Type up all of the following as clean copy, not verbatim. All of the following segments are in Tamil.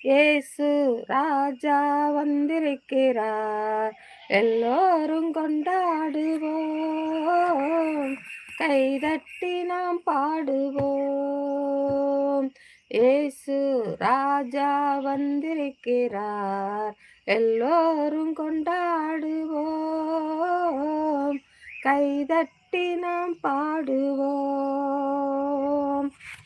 இயேசு ராஜா வந்திருக்கிறார், எல்லோரும் கொண்டாடுவோம், கைதட்டி நாம் பாடுவோம். இயேசு ராஜா வந்திருக்கிறார், எல்லோரும் கொண்டாடுவோம், கைதட்டி நாம் பாடுவோம்.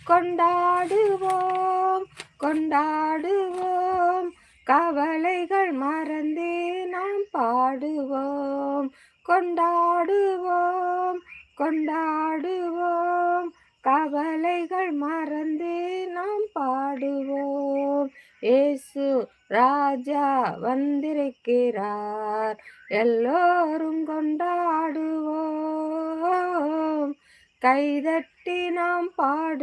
கொண்டாடுவோம், கொண்டாடுவோம், கவலைகள் மறந்தே நாம் பாடுவோம். கொண்டாடுவோம், கொண்டாடுவோம், கவலைகள் மறந்தே நாம் பாடுவோம். இயேசு ராஜா வந்திருக்கிறார், எல்லோரும் கொண்டாடுவோம், கைதட்டி நாம் பாடுவோம்.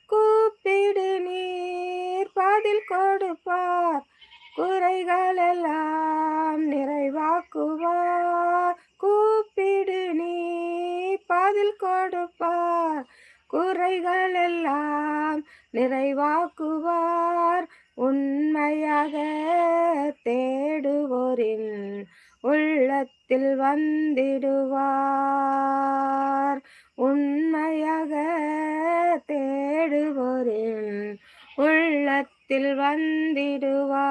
கூப்பிடு நீர் பதில் கொடுப்பார், குறைகளெல்லாம் நிறைவாக்குவார். கூப்பிடு நீர் பதில் கொடுப்பார், குறைகளெல்லாம் நிறைவாக்குவார். உண்மையாக தேடுவோரின் உள்ளத்தில் வந்திடுவார். உண்மையாக தேடுவோரின் உள்ளத்தில் வந்திடுவார்.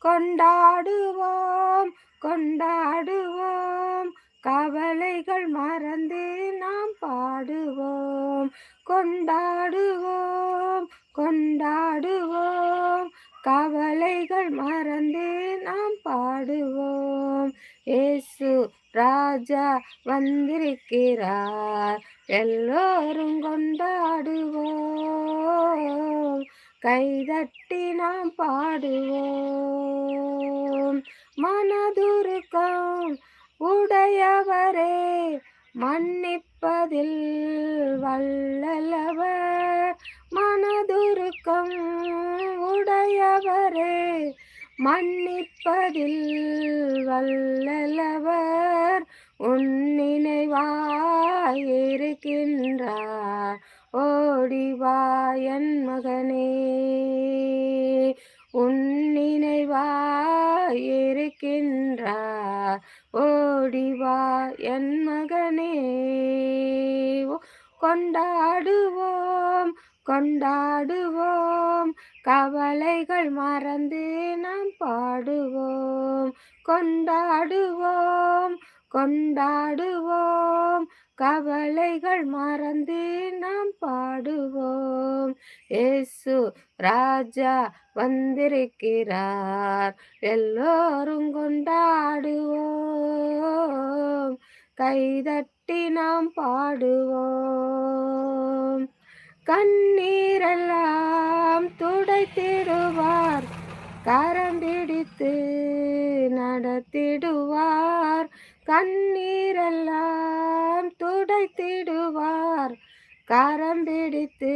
கொண்டாடுவோம், கொண்டாடுவோம், கவலைகள் மறந்து நாம் பாடுவோம். கொண்டாடுவோம், கொண்டாடுவோம், கவலைகள் மறந்து நாம் பாடுவோம். இயேசு ராஜா வந்திருக்கிறார், எல்லோரும் கொண்டாடுவோம், கைதட்டி நாம் பாடுவோம். மனதுருக்கம் உடையவரே, மன்னிப்பதில் வல்லவர். மனதுருக்கம் உடையவரே, மன்னிப்பதில் வல்லவர். உன்னினைவாயிருக்கின்றார், ஓடிவா என் மகனே. உன்னினைவாயிருக்கின்றார், ஓடிவா என் மகனே. கொண்டாடுவோம், கொண்டாடுவோம், கவலைகள் மறந்து நாம் பாடுவோம். கொண்டாடுவோம், கொண்டாடுவோம், கவலைகள் மறந்து நாம் பாடுவோம். இயேசு ராஜா வந்திருக்கிறார், எல்லோரும் கொண்டாடுவோம், கைதட்டி நாம் பாடுவோம். கண்ணீரெல்லாம் துடைத்திடுவார், கரம் பிடித்து நடத்திடுவார். கண்ணீரெல்லாம் துடைத்திடுவார், கரம் பிடித்து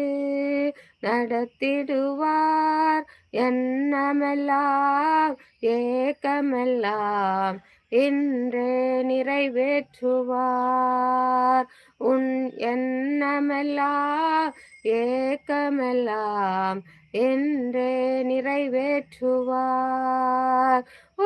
நடத்திடுவார். எண்ணமெல்லாம் ஏக்கமெல்லாம் இன்றே நிறைவேற்றுவார். உன் எண்ணமெல்லாம் ஏக்கமெல்லாம் என்றே நிறைவேற்றுவார். ஓ,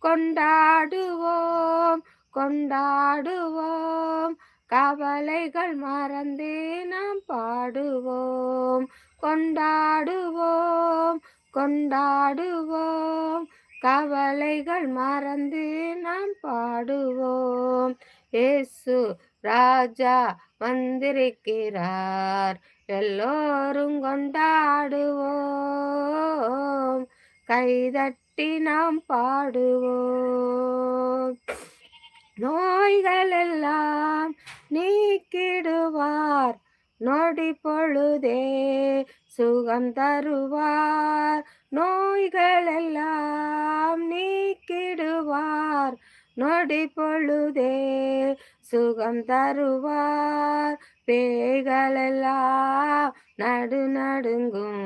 கொண்டாடுவோம், கொண்டாடுவோம், கவலைகள் மறந்தே நாம் பாடுவோம். கொண்டாடுவோம், கொண்டாடுவோம், கவலைகள் மறந்து நாம் பாடுவோம். இயேசு ராஜா வந்திருக்கிறார், எல்லோரும் கொண்டாடுவோம், கைதட்டி நாம் பாடுவோம். நோய்களெல்லாம் நீக்கிடுவார், நொடி பொழுதே சுகம் தருவார். நோய்களெல்லாம் நீக்கிடுவார், நொடி பொழுதே சுகம் தருவார். பேய்களெல்லாம் நடுநடுங்கும்,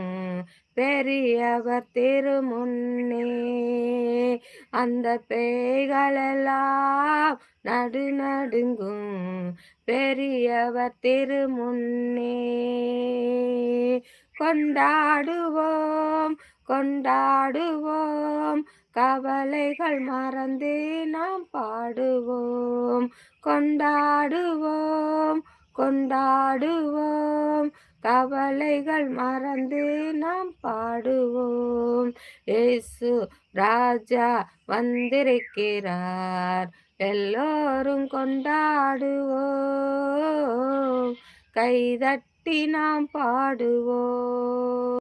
பெரியவர் திருமுன்னே. அந்த பேய்களெல்லாம் நடுநடுங்கும், பெரியவர் திருமுன்னே. கொண்டாடுவோம் கொண்டாடுவோம் கவலைகள் மறந்தே நாம் பாடுவோம் கொண்டாடுவோம் கொண்டாடுவோம் கவலைகள் மறந்தே நாம் பாடுவோம் இயேசு ராஜா வந்திருக்கிறார் எல்லோரும் கொண்டாடுவோம் கைதட்டி நாம் பாடுவோம்